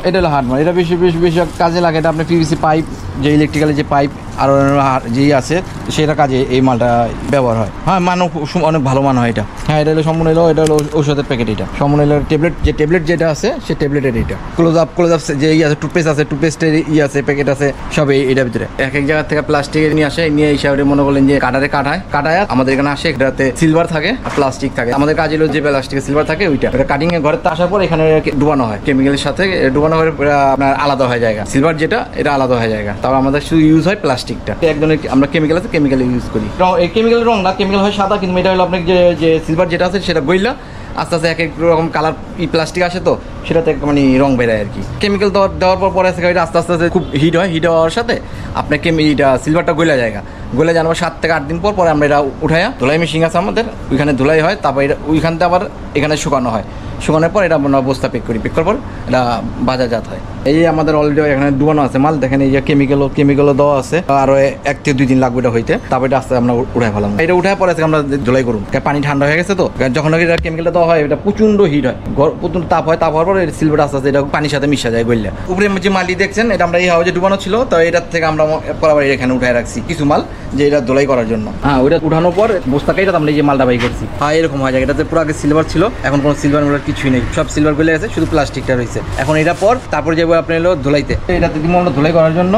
এটা হলো হার্ড মাল, এটা বেশি বেশি বেশি কাজে লাগে। এটা আপনার পিভিসি পাইপ, যে ইলেকট্রিক্যালের যে পাইপ আর যেই আছে সেটা কাজে এই মালটা ব্যবহার হয়। হ্যাঁ, মানও অনেক ভালো মান হয় এটা। হ্যাঁ, এটা হলো সম্পূর্ণ হলো, এটা হলো ঔষধের প্যাকেট। এটা সম্পূর্ণ হলো ট্যাবলেট যেটা আছে সে ট্যাবলেটের এটা। ক্লোজ আপ যে আছে, টুথপেস্টের আছে, প্যাকেট আছে, সব এটার ভিতরে। এক জায়গা থেকে প্লাস্টিকের নিয়ে আসে, নিয়ে এই হিসাবে মনে করলেন যে কাটায় আমাদের এখানে আসে। এটাতে সিলভার থাকে আর প্লাস্টিক থাকে। আমাদের কাজ হলো যে প্লাস্টিকের সিলভার থাকে ওইটা কাটিং এর ঘরে আসার পর এখানে ডুবানো হয়, কেমিক্যালের সাথে ডুবানো হয়ে আপনার আলাদা হয়ে যায়। সিলভার যেটা এটা আলাদা হয়ে যায়। তাও আমাদের শুধু ইউজ হয় প্লাস্টিকটা। এক ধরনের আমরা কেমিক্যাল আছে, কেমিক্যাল ইউজ করি। এই কেমিক্যালের রং না, কেমিক্যাল হয় সাদা, কিন্তু এটা হলো আপনার যে সিলভার যেটা আছে সেটা গইলা আস্তে আস্তে এক এক রকম কালার প্লাস্টিক আসে, তো সেটাতে মানে রং বেরায় আর কি। কেমিক্যাল দেওয়ার পর পরে এটা আস্তে আস্তে খুব হিট হওয়ার সাথে আপনার এটা সিলভারটা গলে যায়। গলে জানাবো 7 থেকে 8 দিন পর আমরা এটা উঠাইয়া ধুলাই মেশিন আছে আমাদের, ওইখানে ধুলাই হয়। তারপর এটা ওইখান থেকে আবার এখানে শুকানো হয়। শুকানোর পর এটা আমরা বস্তা পেক করি, পেক করার পর এটা বাজারজাত হয়। এই আমাদের অলরেডি এখানে ডুবানো আছে মাল, দেখেন এই যে কেমিক্যালও দেওয়া আছে। আরো 1 থেকে 2 দিন লাগবে এটা হইতে। তারপর এটা আস্তে আমরা উঠাই ফেলাম। এটা উঠায় পরে আমরা ধুলাই করুন, পানি ঠান্ডা হয়ে গেছে। তো যখন এটা কেমিক্যালটা দেওয়া হয় এটা প্রচন্ড হিট হয়, প্রচন্ড তাপ হয়। তাপ হওয়ার পর সিলভার আস্তে আস্তে এটা পানির সাথে মিশা যায় গইলে। উপরে যে মালটি দেখছেন এটা আমরা এই হাউজে ডুবানো ছিল, তো এটার থেকে আমরা পরে এখানে উঠায় রাখছি কিছু মাল, যে এটা ধুলাই করার জন্য। হ্যাঁ, ওইটা উঠানোর পর বস্তাকে এটা আমরা এই যে মালটা বাই করছি। হ্যাঁ, এরকম হয় যায়। এটাতে পুরো আগে সিলভার ছিল, এখন কোনো সিলভার কিছুই নেই, সব সিলভার গলে গেছে, শুধু প্লাস্টিকটা রয়েছে। এখন এটা পর তারপর যাবো আপনি হলো ধুলাইতে। এটাতে আমরা ধুলাই করার জন্য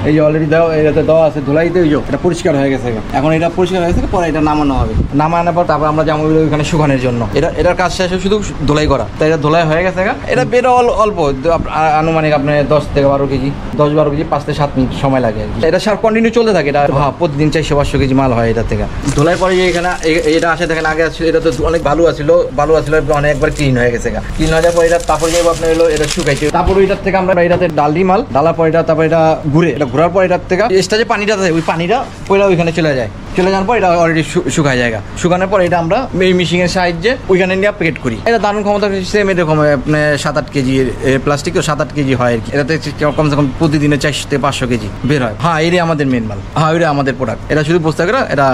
এই যে অলরেডি এটাতে দেওয়া আছে ধুলাইতে। ওই যে এটা পরিষ্কার হয়ে গেছে। এখন এটা পরিষ্কার হয়ে গেছে, পরে এটা নামানো হবে। নামানোর পর তারপর আমরা যাবো ওইখানে শুকানোর জন্য। এটার কাজ শেষ শুধু ধুলাই করা। তাই এটা ধুলাই হয়ে গেছে। এটা বেরো অল্প, আনুমানিক আপনার 10 থেকে 12 কেজি, 10-12 কেজি, 5 থেকে 7 মিনিট সময় লাগে আর কি। এটা সার কন্টিনিউ চলতে থাকে। এটা প্রতিদিন 400-500 কেজি মাল হয় এটা থেকে। ধুলাই পরে যে এখানে এটা আসে, দেখেন আগে আসছিল এটা তো অনেক বালু আছিল অনেকবার ক্লিন হয়ে গেছে। ক্লিন হয়ে যাওয়ার পর এটা তারপর যাবো আপনার হলো এটা শুকাইছে। তারপর ওইটার থেকে আমরা এটাতে ডালি মাল ডালার পর এটা তারপর এটা ঘুরার পর এটার থেকে এক্সট্রা যে পানিটা থাকে ওই পানিটা পয়লা ওইখানে চলে যাওয়ার পর এটা অলরেডি শুকায় যায়। শুকানোর পর এটা আমরা এই মেশিনের সাহায্যে ওইখানে নিয়ে প্যাকেট করি। এটা দারুণ ক্ষমতা সেম এরকম আপনার 7-8 কেজি প্লাস্টিক, 7-8 কেজি হয় আর কি। এটাতে কমসে কম প্রতিদিনে 400 থেকে 500 কেজি বের হয়। হ্যাঁ, এটাই আমাদের মেন মাল। হ্যাঁ, ওইটা আমাদের প্রোডাক্ট। এটা শুধু বস্তা করে এটা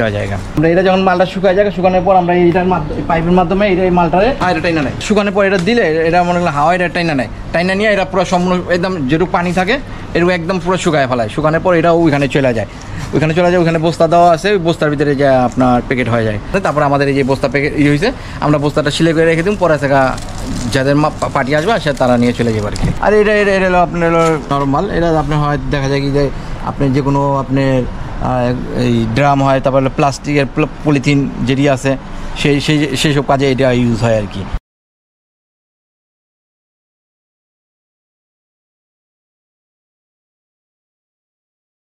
হয়ে যায়। আমরা এটা যখন মালটা শুকায় যায়, শুকানোর পর আমরা এইটার পাইপের মাধ্যমে এই মালটারে এটা টাইনা নেয়। শুকানোর পর এটা দিলে এটা মনে করেন হাওয়া এটা টাইনা নেয়। টাইনা নিয়ে এটা পুরো সম্পূর্ণ একদম যেটুকু পানি থাকে এরকম একদম পুরো শুকায় ফেলায়। শুকানোর পর এটা ওইখানে চলে যায়। ওইখানে বস্তা দেওয়া আছে, ওই বস্তার ভিতরে যে আপনার প্যাকেট হয়ে যায়। তারপর আমাদের এই যে বস্তা প্যাকেট হয়েছে, আমরা বস্তাটা সিলাই করে রেখে দিই। পরে থেকে যাদের পার্টি আসবে সে তারা নিয়ে চলে যাবে আর কি। আর এটা হলো আপনার হলো নরমাল। এটা আপনার হয় দেখা যায় কি যে আপনি যে কোনো আপনার এই ড্রাম হয়, তারপর প্লাস্টিকের পলিথিন যেটি আছে সেই সব কাজে এটা ইউজ হয় আর কি।